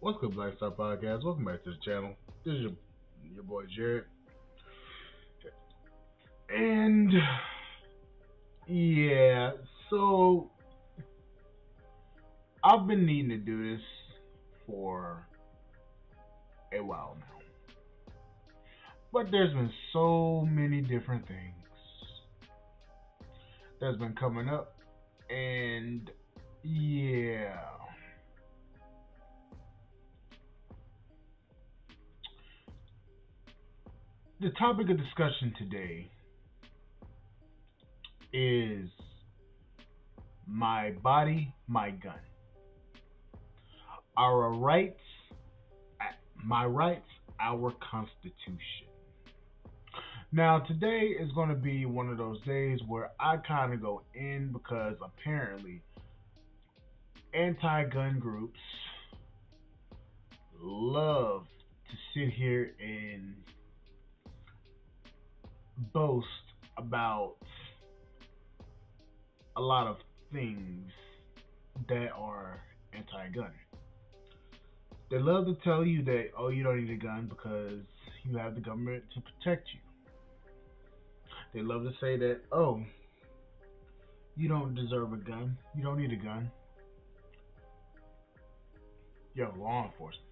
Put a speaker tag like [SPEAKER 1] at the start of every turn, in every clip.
[SPEAKER 1] What's good, Black Star Podcast? Welcome back to the channel. This is your boy Jared, and yeah, so I've been needing to do this for a while now, but there's been so many different things that's been coming up, and yeah, the topic of discussion today is my body, my gun. Our rights, my rights, our constitution. Now, today is going to be one of those days where I kind of go in because apparently anti gun groups love to sit here and boast about a lot of things that are anti gun. They love to tell you that, oh, you don't need a gun because you have the government to protect you. They love to say that, oh, you don't deserve a gun. You don't need a gun. You have law enforcement.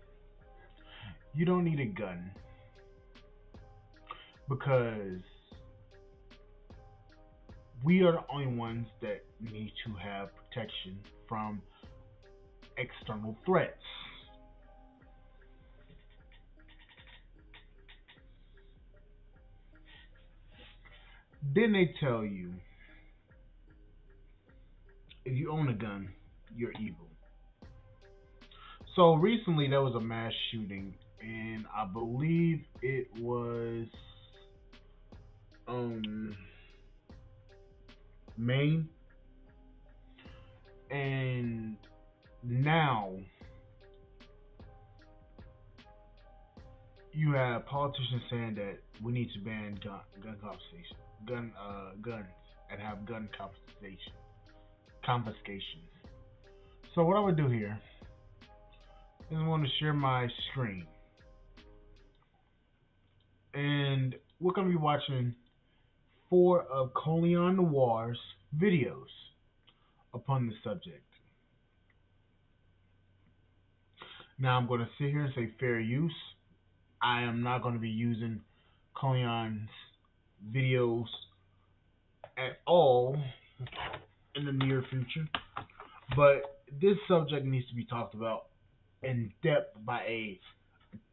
[SPEAKER 1] You don't need a gun because we are the only ones that need to have protection from external threats. Then they tell you if you own a gun, you're evil. So recently there was a mass shooting, and I believe it was um Maine, and now you have politicians saying that we need to ban gun compensation, guns, and have gun compensation confiscations. So what I would do here is I want to share my screen, and we're gonna be watching four of Colion Noir's videos upon the subject. Now I'm going to sit here and say fair use. I am not going to be using Colion's videos at all in the near future, but this subject needs to be talked about in depth by a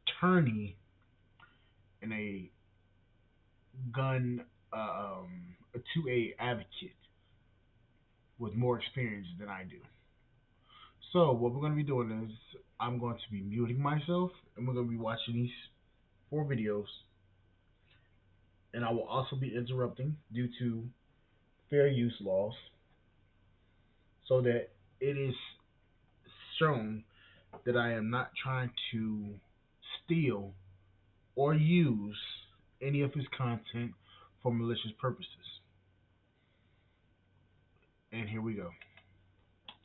[SPEAKER 1] attorney and gun a 2A advocate with more experience than I do. So what we're going to be doing is I'm going to be muting myself, and we're going to be watching these four videos, and I will also be interrupting due to fair use laws, so that it is shown that I am not trying to steal or use any of his content for malicious purposes. And here we go.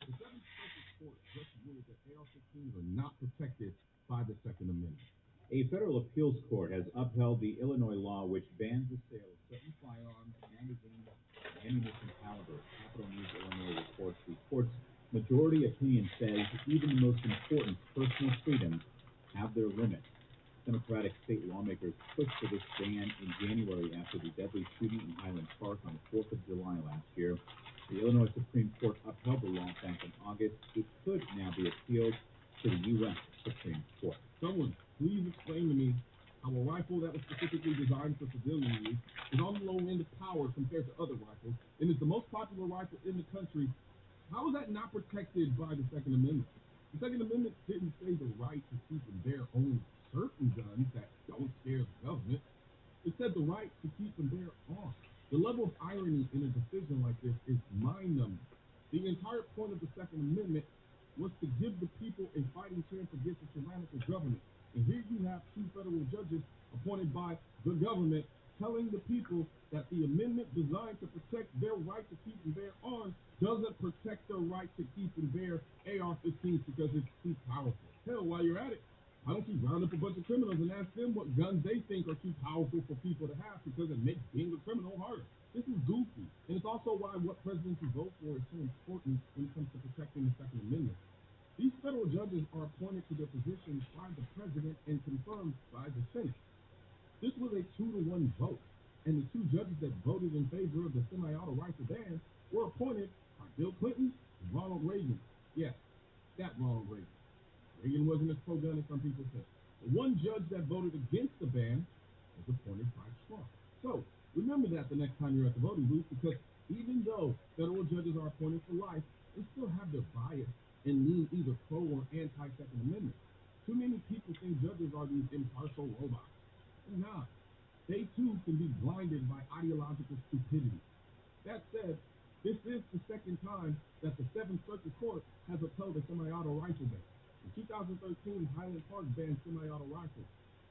[SPEAKER 1] The Seventh Circuit Court just ruled that AR-15s are not protected by the Second Amendment. A federal appeals court has upheld the Illinois law which bans the sale of certain firearms, magazines, and ammunition calibers. Capital News Illinois reports the court's majority opinion says even the most important personal freedoms have their limits. Democratic state lawmakers pushed for this ban in January after the deadly shooting in Highland Park on the 4th of July last year. The Illinois Supreme Court upheld the law back in August. It could now be appealed to the U.S. Supreme Court. Someone please explain to me how a rifle that was specifically designed for civilian use is on the low end of power compared to other rifles, and is the most popular rifle in the country. How is that not protected by the Second Amendment? The Second Amendment didn't say the right to keep and bear only certain guns that don't scare the government. It said the right to keep and bear arms. The level of irony in a decision like this is mind-numbing. The entire point of the Second Amendment was to give the people a fighting chance against a tyrannical government. And here you have two federal judges appointed by the government telling the people that the amendment designed to protect their right to keep and bear arms doesn't protect their right to keep and bear AR-15s because it's too powerful. Hell, while you're at it, why don't you round up a bunch of criminals and ask them what guns they think are too powerful for people to have because it makes being a criminal harder? This is goofy, and it's also why what presidents you vote for is so important when it comes to protecting the Second Amendment. These federal judges are appointed to their positions by the president and confirmed by the Senate. This was a 2-to-1 vote, and the two judges that voted in favor of the semi-auto rifle ban were appointed by Bill Clinton and Ronald Reagan. Yes, that Ronald Reagan. Reagan wasn't as pro-gun as some people say. The one judge that voted against the ban was appointed by Trump. So remember that the next time you're at the voting booth, because even though federal judges are appointed for life, they still have their bias and lean either pro or anti-Second Amendment. Too many people think judges are these impartial robots. They're not. They too can be blinded by ideological stupidity. That said, this is the second time that the Seventh Circuit Court has upheld a semi-auto rifle ban. In 2013, Highland Park banned semi-auto rifles.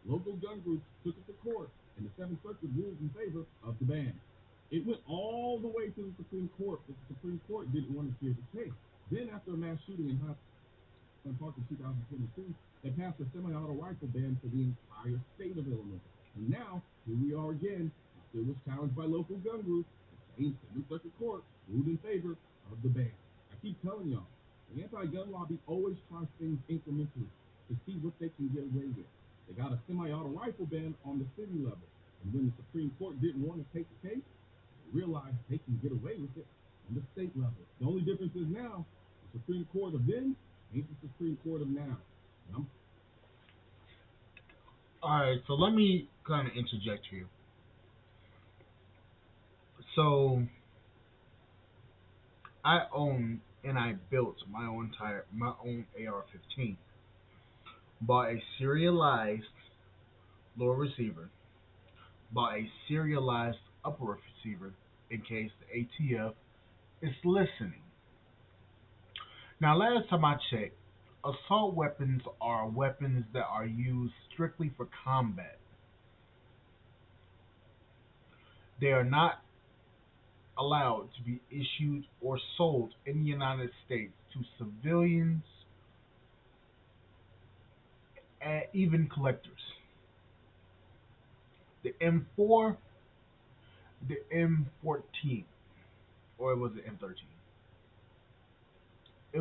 [SPEAKER 1] Local gun groups took it to court, and the Seventh Circuit ruled in favor of the ban. It went all the way to the Supreme Court, but the Supreme Court didn't want to hear the case. Then, after a mass shooting in Highland Park in 2022, they passed a semi-auto rifle ban for the entire state of Illinois. And now, here we are again. It was challenged by local gun groups. The same Seventh Circuit Court ruled in favor of the ban. I keep telling y'all, the anti-gun lobby always tries things incrementally to see what they can get away with. They got a semi-auto rifle ban on the city level. And when the Supreme Court didn't want to take the case, they realized they can get away with it on the state level. The only difference is now, the Supreme Court of then ain't the Supreme Court of now.
[SPEAKER 2] Alright, so let me kind of interject here. So, I own and I built my own AR-15. Bought a serialized lower receiver. Bought a serialized upper receiver in case the ATF is listening. Now, last time I checked, assault weapons are weapons that are used strictly for combat. They are not allowed to be issued or sold in the United States to civilians and even collectors. The M4, the M14, or was it M13?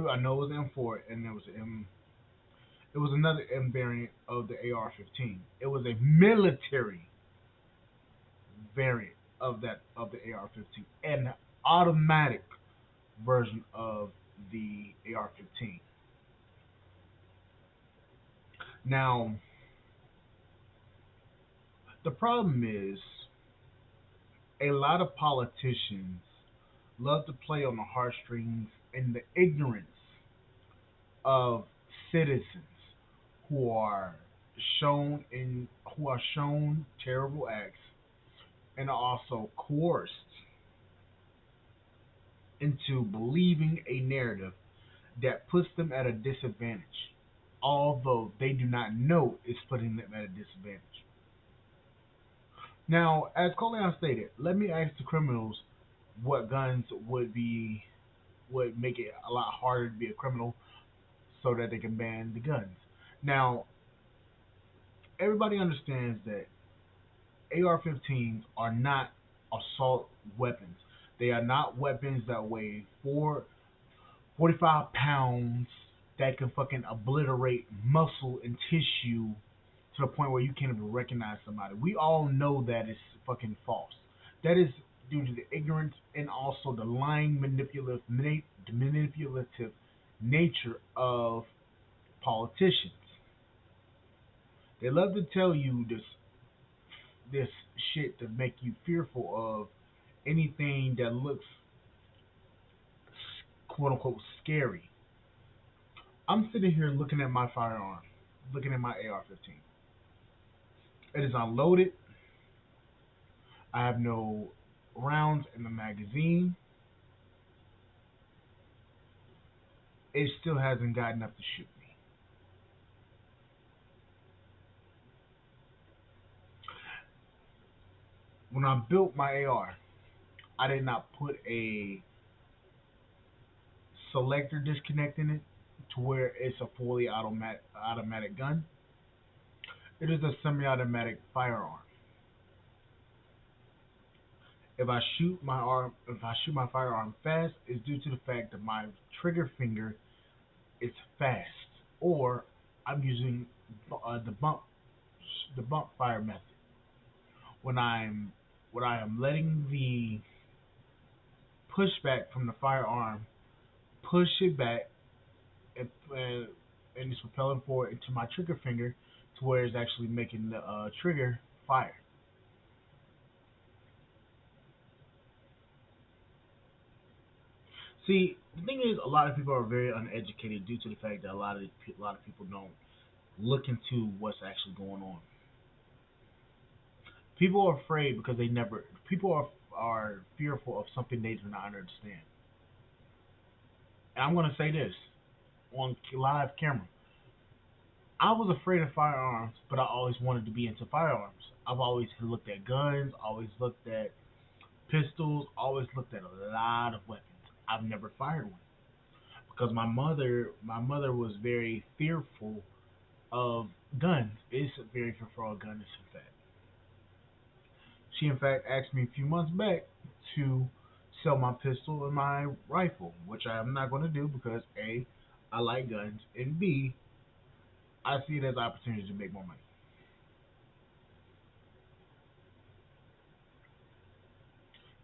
[SPEAKER 2] I know it was M4, and there was M. It was another M variant of the AR-15. It was a military variant of the AR-15, an automatic version of the AR-15. Now, the problem is a lot of politicians love to play on the heartstrings and the ignorance of citizens who are shown terrible acts and are also coerced into believing a narrative that puts them at a disadvantage, although they do not know it's putting them at a disadvantage. Now, as Coleon stated, let me ask the criminals what guns would make it a lot harder to be a criminal so that they can ban the guns. Now, everybody understands that AR-15s are not assault weapons. They are not weapons that weigh 45 pounds that can fucking obliterate muscle and tissue to the point where you can't even recognize somebody. We all know that is fucking false. That is due to the ignorance and also the lying, manipulative nature of politicians. They love to tell you this shit to make you fearful of anything that looks quote unquote scary. I'm sitting here looking at my firearm, looking at my AR-15. It is unloaded. I have no rounds in the magazine. It still hasn't got enough to shoot me. When I built my AR, I did not put a selector disconnect in it to where it's a fully automatic gun. It is a semi-automatic firearm. If I shoot my firearm fast, it's due to the fact that my trigger finger is fast, or I'm using the bump fire method. When I am letting the pushback from the firearm push it back and it's propelling forward into my trigger finger to where it's actually making the trigger fire. See, the thing is, a lot of people are very uneducated due to the fact that a lot of people don't look into what's actually going on. People are afraid because they never. People are fearful of something they do not understand. And I'm going to say this on live camera. I was afraid of firearms, but I always wanted to be into firearms. I've always looked at guns, always looked at pistols, always looked at a lot of weapons. I've never fired one because my mother was very fearful of guns. Is very fearful of guns, in fact. She in fact asked me a few months back to sell my pistol and my rifle, which I am not going to do because A, I like guns, and B, I see it as an opportunity to make more money.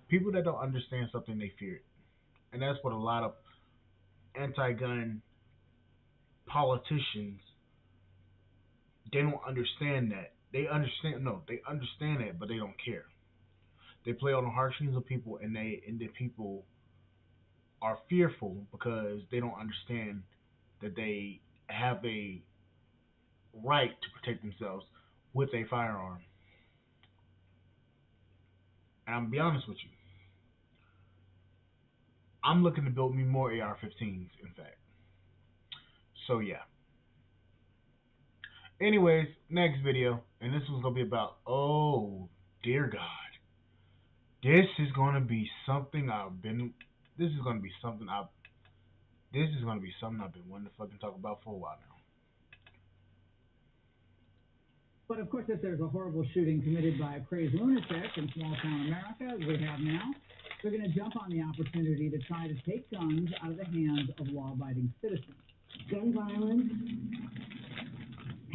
[SPEAKER 2] People that don't understand something, they fear it. And that's what a lot of anti-gun politicians, they don't understand that. They understand it, but they don't care. They play on the heartstrings of people, and the people are fearful because they don't understand that they have a right to protect themselves with a firearm. And I'm gonna be honest with you, I'm looking to build me more AR-15s. In fact, so yeah. Anyways, next video, and this one's gonna be about, oh dear God, this is gonna be something I've been. This is gonna be something I've. This is gonna be something I've been wanting to fucking talk about for a while now.
[SPEAKER 3] But of course, if there's a horrible shooting committed by a crazed lunatic in small town America, as we have now, they're going to jump on the opportunity to try to take guns out of the hands of law-abiding citizens.
[SPEAKER 4] Gun violence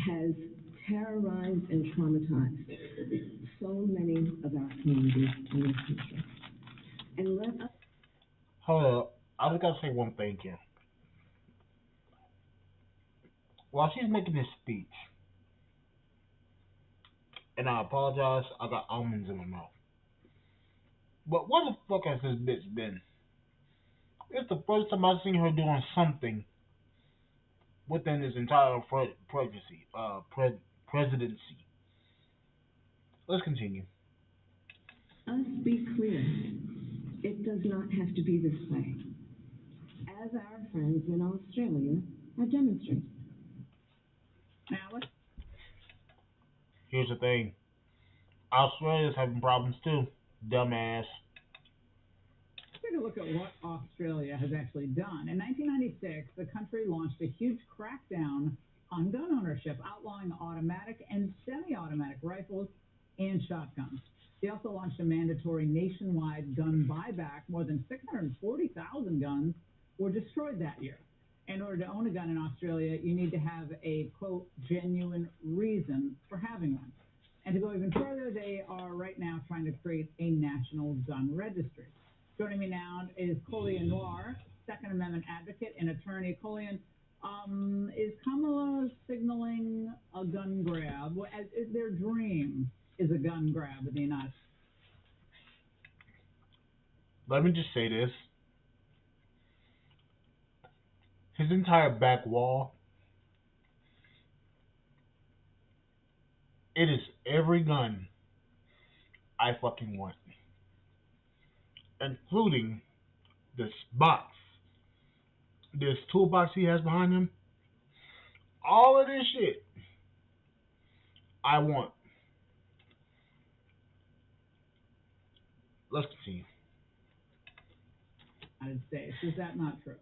[SPEAKER 4] has terrorized and traumatized so many of our communities in this country. And let us.
[SPEAKER 2] Hold up, I just gotta say one thing here. While she's making this speech, and I apologize, I got almonds in my mouth. But where the fuck has this bitch been? It's the first time I've seen her doing something within this entire presidency. Let's continue.
[SPEAKER 4] Us be clear. It does not have to be this way. As our friends in Australia have demonstrated.
[SPEAKER 3] Now,
[SPEAKER 2] Here's the thing. Australia's having problems too. Dumbass.
[SPEAKER 3] let's take a look at what Australia has actually done. In 1996, the country launched a huge crackdown on gun ownership, outlawing automatic and semi-automatic rifles and shotguns. They also launched a mandatory nationwide gun buyback. More than 640,000 guns were destroyed that year. In order to own a gun in Australia, you need to have a, quote, genuine reason for having one. And to go even further, they are right now trying to create a national gun registry. Joining me now is Colion Noir, Second Amendment advocate and attorney. Colion, is Kamala signaling a gun grab? Is their dream is a gun grab in the United States?
[SPEAKER 2] Let me just say this. His entire back wall, it is every gun I fucking want. Including this box. This toolbox he has behind him. All of this shit I want. let's continue.
[SPEAKER 3] United States. Is that not true?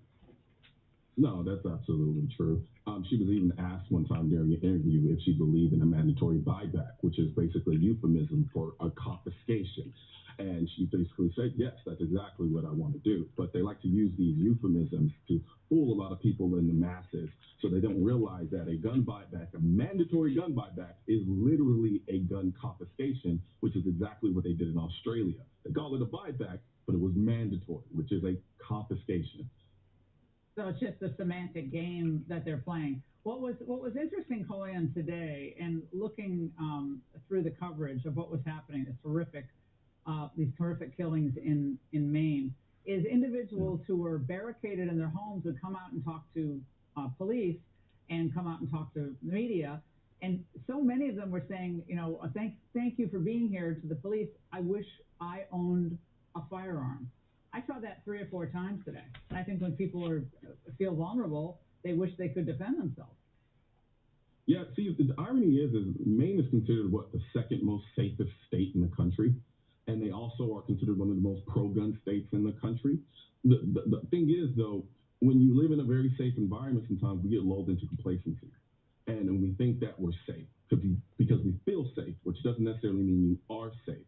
[SPEAKER 1] No, that's absolutely true. She was even asked one time during an interview if she believed in a mandatory buyback, which is basically a euphemism for a confiscation. And she basically said, yes, that's exactly what I want to do. But they like to use these euphemisms to fool a lot of people in the masses so they don't realize that a gun buyback, a mandatory gun buyback, is literally a gun confiscation, which is exactly what they did in Australia. They call it a buyback, but it was mandatory, which is a confiscation.
[SPEAKER 3] So it's just a semantic game that they're playing. What was interesting, Colian, today, and looking through the coverage of what was happening, these horrific killings in Maine, is individuals who were barricaded in their homes would come out and talk to police and come out and talk to the media. And so many of them were saying, thank you for being here to the police. I wish I owned a firearm. I saw that 3 or 4 times today. And I think when people feel vulnerable, they wish they could defend themselves.
[SPEAKER 1] Yeah, see, the irony is Maine is considered, the second most safest state in the country. And they also are considered one of the most pro-gun states in the country. The thing is, though, when you live in a very safe environment, sometimes we get lulled into complacency. And we think that we're safe because we feel safe, which doesn't necessarily mean you are safe.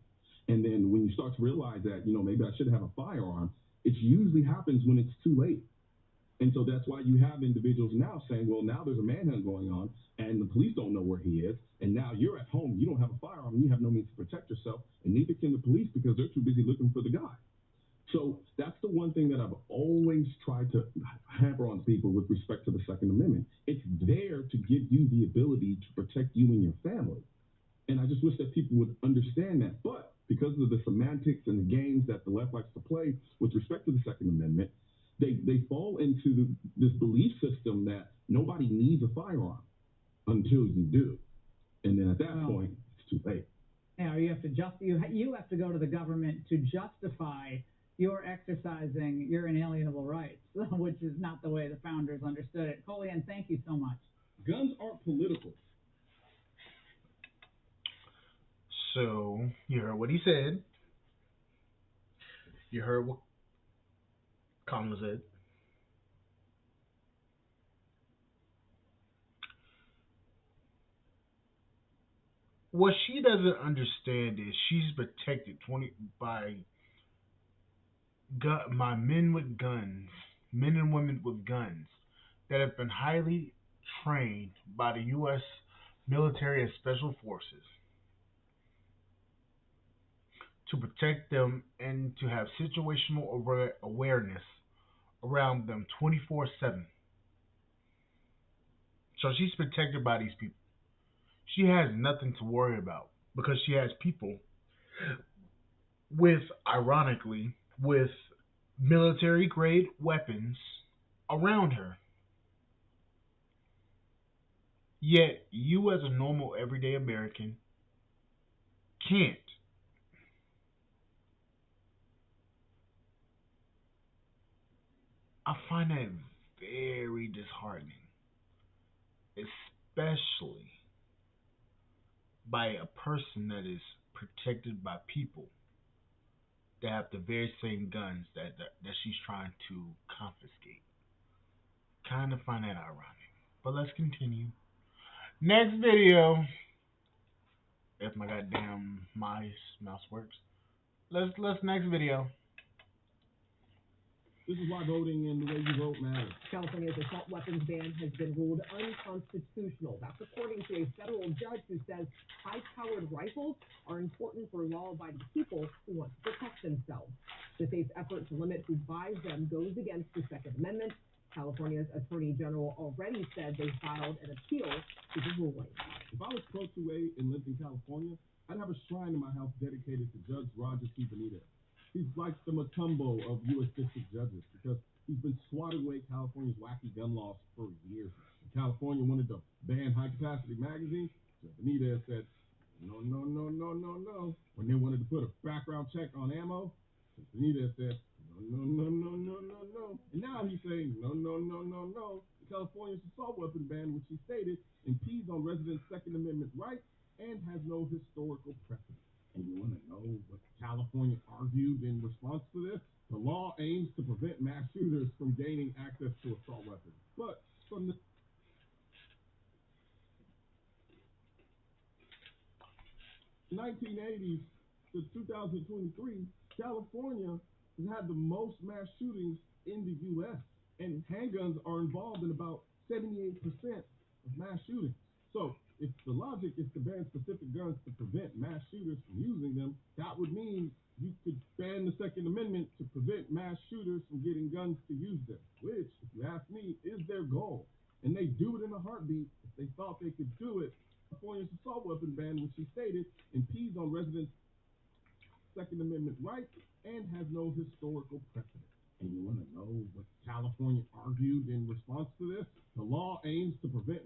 [SPEAKER 1] And then when you start to realize that, maybe I should have a firearm, it usually happens when it's too late. And so that's why you have individuals now saying, well, now there's a manhunt going on and the police don't know where he is. And now you're at home, you don't have a firearm, and you have no means to protect yourself, and neither can the police because they're too busy looking for the guy. So that's the one thing that I've always tried to hammer on people with respect to the Second Amendment. It's there to give you the ability to protect you and your family. And I just wish that people would understand that. But because of the semantics and the games that the left likes to play with respect to the Second Amendment, they fall into this belief system that nobody needs a firearm until you do. And then at that point, it's too late.
[SPEAKER 3] Yeah, you have to go to the government to justify your exercising your inalienable rights, which is not the way the founders understood it. Colian, thank you so much.
[SPEAKER 1] Guns aren't political.
[SPEAKER 2] So, you heard what he said. You heard what Kamala said. What she doesn't understand is she's protected by men with guns, men and women with guns that have been highly trained by the U.S. military and special forces to protect them and to have situational awareness around them 24/7. So she's protected by these people. She has nothing to worry about because she has people ironically, with military grade weapons around her. Yet, you as a normal everyday American can't. I find that very disheartening, especially by a person that is protected by people that have the very same guns that she's trying to confiscate. Kind of find that ironic. But let's continue. Next video. If my goddamn mouse works. Let's next video.
[SPEAKER 1] This is why voting and the way you vote matters.
[SPEAKER 5] California's assault weapons ban has been ruled unconstitutional. That's according to a federal judge who says high-powered rifles are important for law-abiding people who want to protect themselves. The state's effort to limit who buys them goes against the Second Amendment. California's Attorney General already said they filed an appeal to the ruling.
[SPEAKER 1] If I was pro 2A and lived in California, I'd have a shrine in my house dedicated to Judge Roger C. Benitez. He's like the Matumbo of U.S. district judges because he's been swatting away California's wacky gun laws for years. When California wanted to ban high-capacity magazines, Judge Benitez said, no, no, no, no, no, no. When they wanted to put a background check on ammo, Judge Benitez said, no, no, no, no, no, no. And now he's saying, no, no, no, no, no. California's assault weapon ban, which he stated, impedes on residents' Second Amendment rights and has no historical precedent.
[SPEAKER 6] And you want to know what California argued in response to this? The law aims to prevent mass shooters from gaining access to assault weapons. But from the 1980s to 2023, California has had the most mass shootings in the U.S., and handguns are involved in about 78% of mass shootings. So, if the logic is to ban specific guns to prevent mass shooters from using them, that would mean you could ban the Second Amendment to prevent mass shooters from getting guns to use them, which, if you ask me, is their goal. And they do it in a heartbeat. If they thought they could do it, California's assault weapon ban, which he stated, impedes on residents' Second Amendment rights and has no historical precedent. And you want to know what California argued in response to this? The law aims to prevent.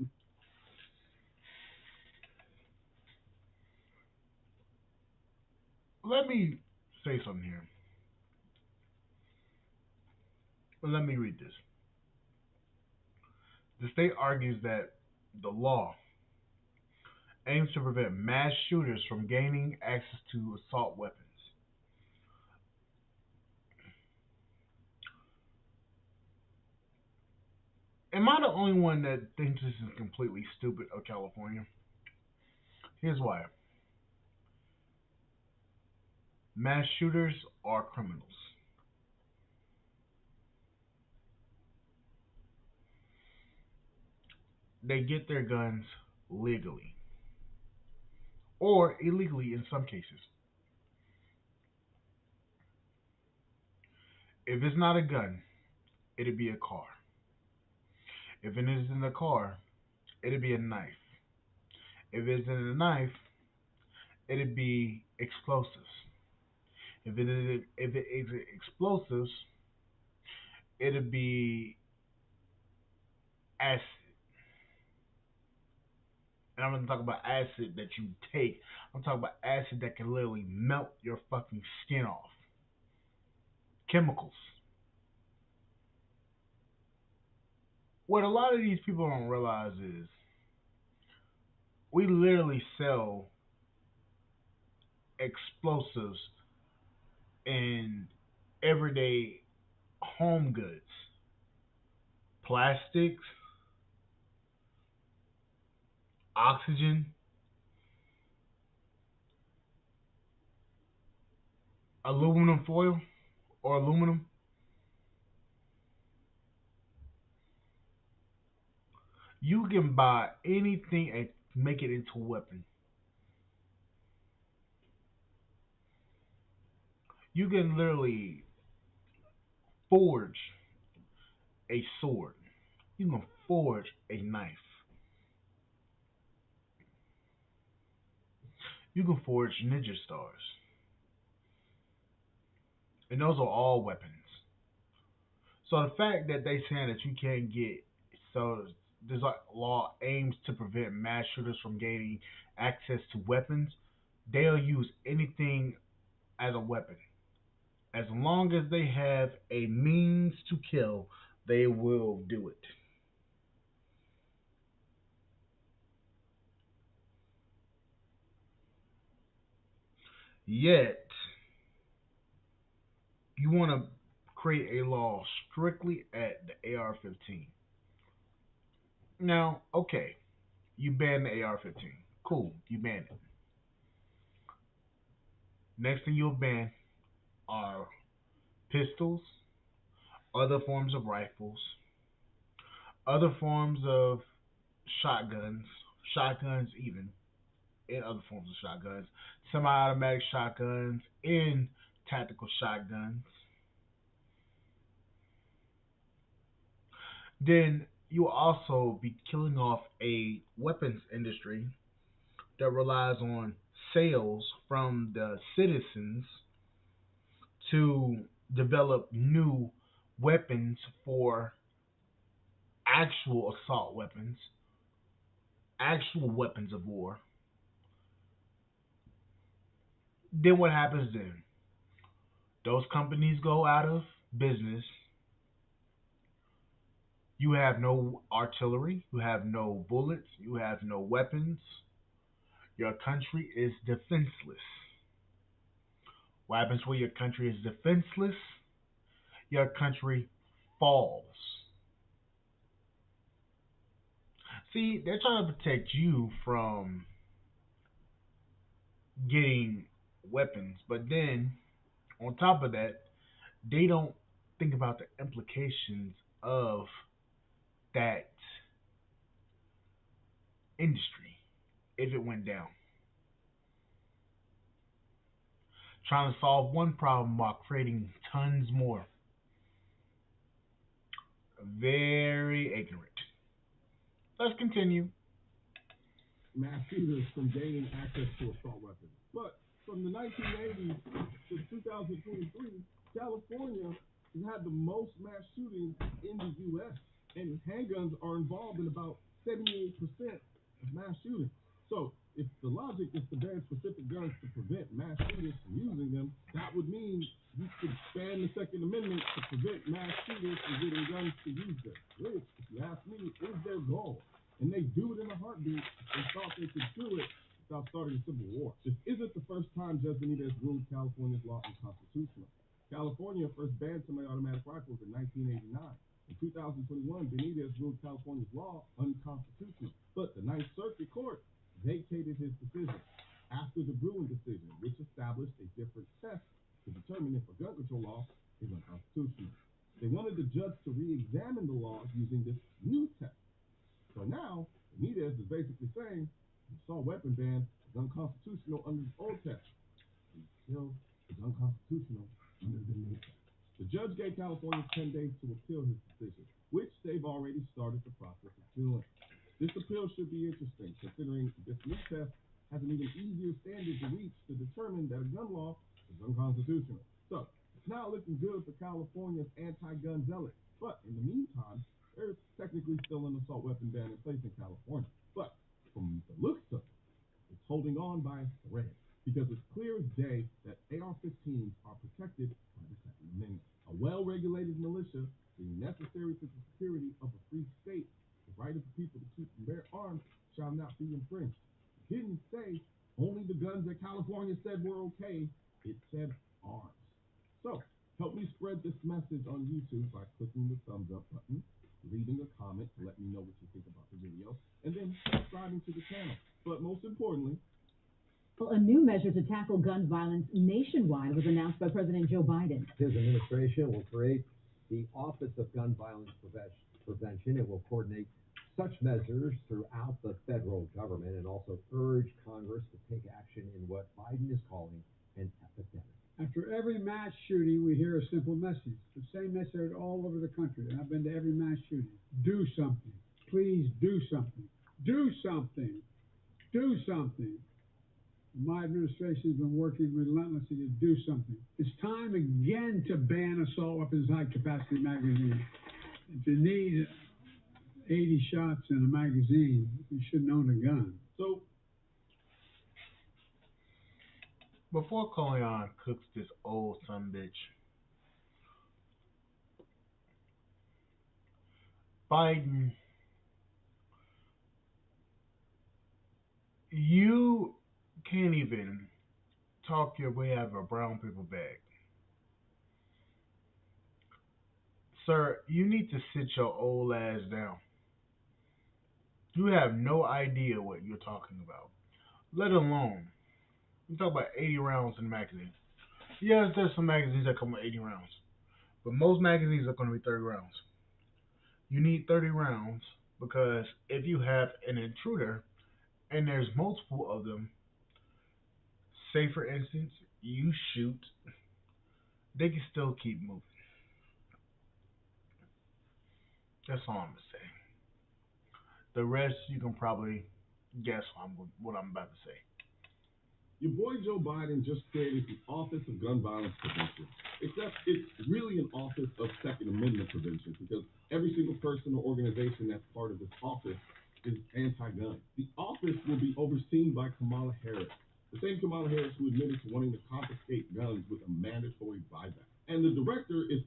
[SPEAKER 2] Let me say something here. Let me read this. The state argues that the law aims to prevent mass shooters from gaining access to assault weapons. Am I the only one that thinks this is completely stupid of California? Here's why. Mass shooters are criminals. They get their guns legally or illegally in some cases. If it's not a gun, it'd be a car. If it isn't a car, it'd be a knife. If it isn't a knife, it'd be explosives. If it is explosives, it'd be acid. And I'm gonna talk about acid that you take. I'm talking about acid that can literally melt your fucking skin off. Chemicals. What a lot of these people don't realize is we literally sell explosives in everyday home goods. Plastics, oxygen, aluminum foil or aluminum. You can buy anything and make it into a weapon. You can literally forge a sword. You can forge a knife. You can forge ninja stars. And those are all weapons. So the fact that they saying that you can't get, so this law aims to prevent mass shooters from gaining access to weapons, they'll use anything as a weapon. As long as they have a means to kill, they will do it. Yet, you want to create a law strictly at the AR-15. Now, okay, you ban the AR-15. Cool, you ban it. Next thing you'll ban are pistols, other forms of rifles, other forms of shotguns even, and other forms of shotguns, semi-automatic shotguns, and tactical shotguns. Then you will also be killing off a weapons industry that relies on sales from the citizens to develop new weapons for actual assault weapons, actual weapons of war. Then what happens then? Those companies go out of business. You have no artillery, you have no bullets, you have no weapons. Your country is defenseless. What happens when your country is defenseless? Your country falls. See, they're trying to protect you from getting weapons, but then on top of that, they don't think about the implications of that industry if it went down. Trying to solve one problem while creating tons more. Very ignorant. Let's continue.
[SPEAKER 6] Mass shooters from gaining access to assault weapons. But from the 1980s to 2023, California has had the most mass shootings in the U.S. And handguns are involved in about 78% of mass shootings. So if the logic is to ban specific guns to prevent mass shooters from using them, that would mean you could ban the Second Amendment to prevent mass shooters from getting guns to use them. Which, if you ask me, is their goal. And they do it in a heartbeat. They thought they could do it without starting a civil war. This isn't the first time Judge Benitez ruled California's law unconstitutional. California first banned semi-automatic rifles in 1989. In 2021, Benitez ruled California's law unconstitutional. But the Ninth Circuit Court vacated his decision after the Bruin decision, which established a different test to determine if a gun control law is unconstitutional. They wanted the judge to re-examine the law using this new test. So now, Benitez is basically saying the assault weapon ban is unconstitutional under the old test. It still is unconstitutional under the new test. The judge gave California 10 days to appeal his decision, which they've already started the process of doing. This appeal should be interesting, considering this new test has an even easier standard to reach to determine that a gun law is unconstitutional. So, it's not looking good for California's anti-gun zealots. But in the meantime, there's technically still an assault weapon ban in place in California. But from the looks of it, it's holding on by a thread. Because it's clear as day that AR-15s are protected by the Second Amendment. A well-regulated militia being necessary to the security of a free state, the right of the people to keep and bear arms shall not be infringed. It didn't say only the guns that California said were okay. It said arms. So, help me spread this message on YouTube by clicking the thumbs up button, leaving a comment to let me know what you think about the video, and then subscribing to the channel. But most importantly,
[SPEAKER 3] A new measure to tackle gun violence nationwide was announced by President Joe Biden.
[SPEAKER 7] His administration will create the Office of Gun Violence Prevention. It will coordinate such measures throughout the federal government and also urge Congress to take action in what Biden is calling an epidemic.
[SPEAKER 8] After every mass shooting, we hear a simple message. The same message all over the country. And I've been to every mass shooting. Do something. Please do something. Do something. Do something. My administration has been working relentlessly to do something. It's time again to ban assault weapons high-capacity magazines. If you need 80 shots in a magazine, you shouldn't own a gun.
[SPEAKER 6] so
[SPEAKER 2] Before Colion cooks this old sumbitch, Biden, you can't even talk your way out of a brown paper bag. Sir, you need to sit your old ass down. You have no idea what you're talking about. Let alone, you talk about 80 rounds in a magazine. Yes, there's some magazines that come with 80 rounds. But most magazines are going to be 30 rounds. You need 30 rounds because if you have an intruder and there's multiple of them, say for instance, you shoot, they can still keep moving. That's all I'm going to say. The rest, you can probably guess what I'm about to say.
[SPEAKER 6] your boy Joe Biden just created the Office of Gun Violence Prevention. Except it's really an Office of Second Amendment Prevention because every single person or organization that's part of this office is anti-gun. The office will be overseen by Kamala Harris, the same Kamala Harris who admitted to wanting to confiscate guns with a mandatory buyback. And the director is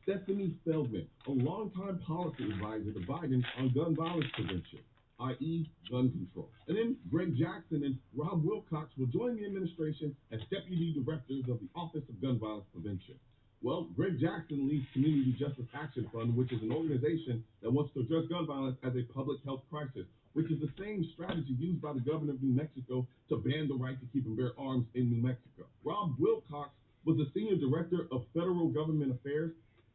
[SPEAKER 6] Stephanie Feldman, a longtime policy advisor to Biden on gun violence prevention. i.e. gun control. And then Greg Jackson and Rob Wilcox will join the administration as deputy directors of the Office of Gun Violence Prevention. Well, Greg Jackson leads Community Justice Action Fund, which is an organization that wants to address gun violence as a public health crisis, which is the same strategy used by the governor of New Mexico to ban the right to keep and bear arms in New Mexico. Rob Wilcox was the senior director of federal government affairs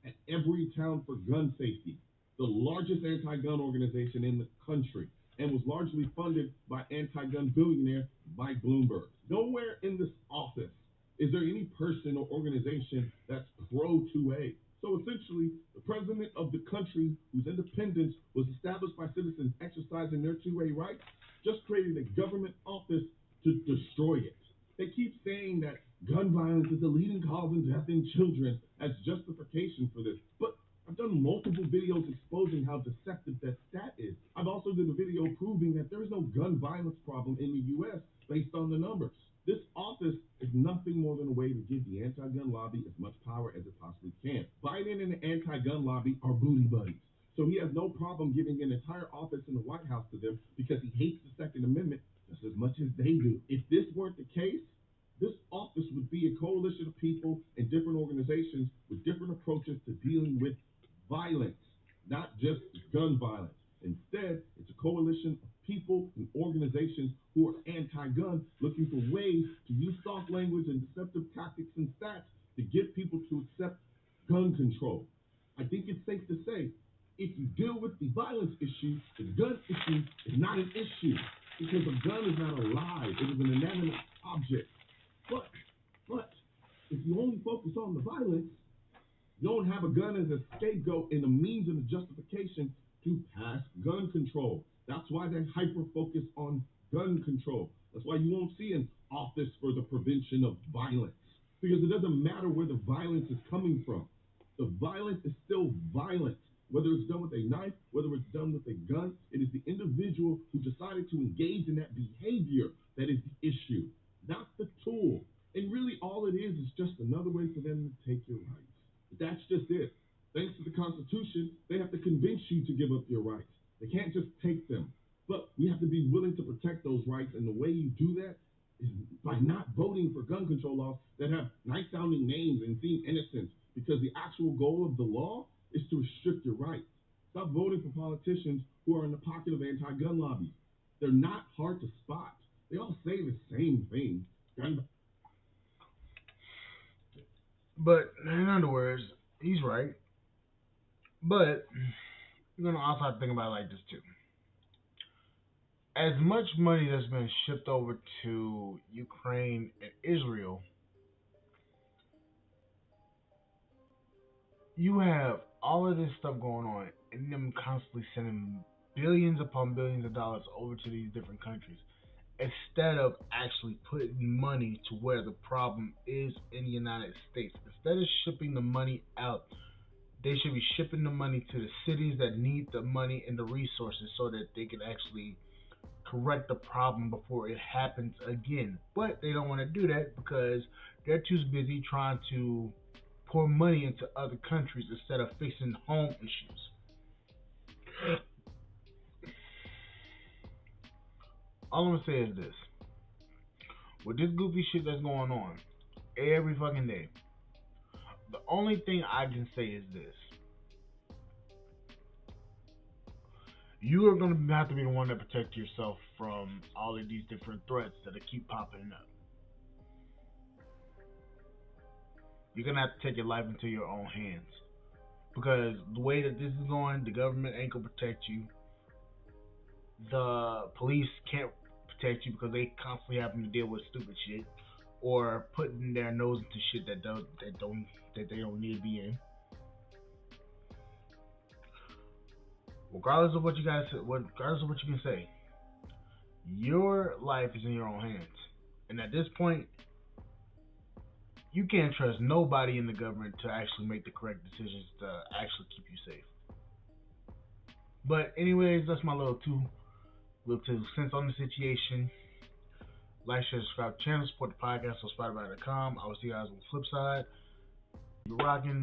[SPEAKER 6] at Everytown for Gun Safety, the largest anti-gun organization in the country, and was largely funded by anti-gun billionaire Mike Bloomberg. Nowhere in this office is there any person or organization that's pro-2A. So essentially, the president of the country, whose independence was established by citizens exercising their 2A rights, just created a government office to destroy it. They keep saying that gun violence is the leading cause of death in children as justification for this. But I've done multiple videos exposing how deceptive that stat is. I've also done a video proving that there is no gun violence problem in the U.S. based on the numbers. This office is nothing more than a way to give the anti-gun lobby as much power as it possibly can. Biden and the anti-gun lobby are booty buddies. So he has no problem giving an entire office in the White House to them because he hates the Second Amendment just as much as they do. If this weren't the case, this office would be a coalition of people and different organizations with different approaches to dealing with violence, not just gun violence. Instead, it's a coalition of people and organizations who are anti-gun, looking for ways to use soft language and deceptive tactics and stats to get people to accept gun control. I think it's safe to say, if you deal with the violence issue, the gun issue is not an issue, because a gun is not alive, it is an inanimate object. But if you only focus on the violence, you don't have a gun as a scapegoat and a means and a justification to pass gun control. That's why they hyper-focus on gun control. That's why you won't see an office for the prevention of violence, because it doesn't matter where the violence is coming from. The violence is still violent. Whether it's done with a knife, whether it's done with a gun, it is the individual who decided to engage in that behavior that is the issue, not the tool. And really all it is just another way for them to take your rights. But that's just it. Thanks to the Constitution, they have to convince you to give up your rights. They can't just take them. But we have to be willing to protect those rights, and the way you do that is by not voting for gun control laws that have nice-sounding names and seem innocent, because the actual goal of the law is to restrict your rights. Stop voting for politicians who are in the pocket of anti-gun lobbies. They're not hard to spot. They all say the same thing.
[SPEAKER 2] But in other words, he's right. But you're gonna also have to think about it like this too. As much money that's been shipped over to Ukraine and Israel, you have all of this stuff going on, and them constantly sending billions upon billions of dollars over to these different countries, instead of actually putting money to where the problem is in the United States. Instead of shipping the money out, they should be shipping the money to the cities that need the money and the resources so that they can actually correct the problem before it happens again. But they don't want to do that because they're too busy trying to pour money into other countries instead of fixing home issues. All I'm gonna say is this: with this goofy shit that's going on every fucking day, the only thing I can say is this: you are gonna have to be the one to protect yourself from all of these different threats that keep popping up. You're gonna have to take your life into your own hands, because the way that this is going, the government ain't gonna protect you. The police can't protect you because they constantly having to deal with stupid shit or putting their nose into shit that they don't need to be in. Regardless of what you guys, regardless of what you can say, your life is in your own hands, and at this point, you can't trust nobody in the government to actually make the correct decisions to actually keep you safe. But anyways, that's my little two cents on the situation. Like, share, subscribe to the channel, support the podcast on Spotify.com. I will see you guys on the flip side. You're rocking.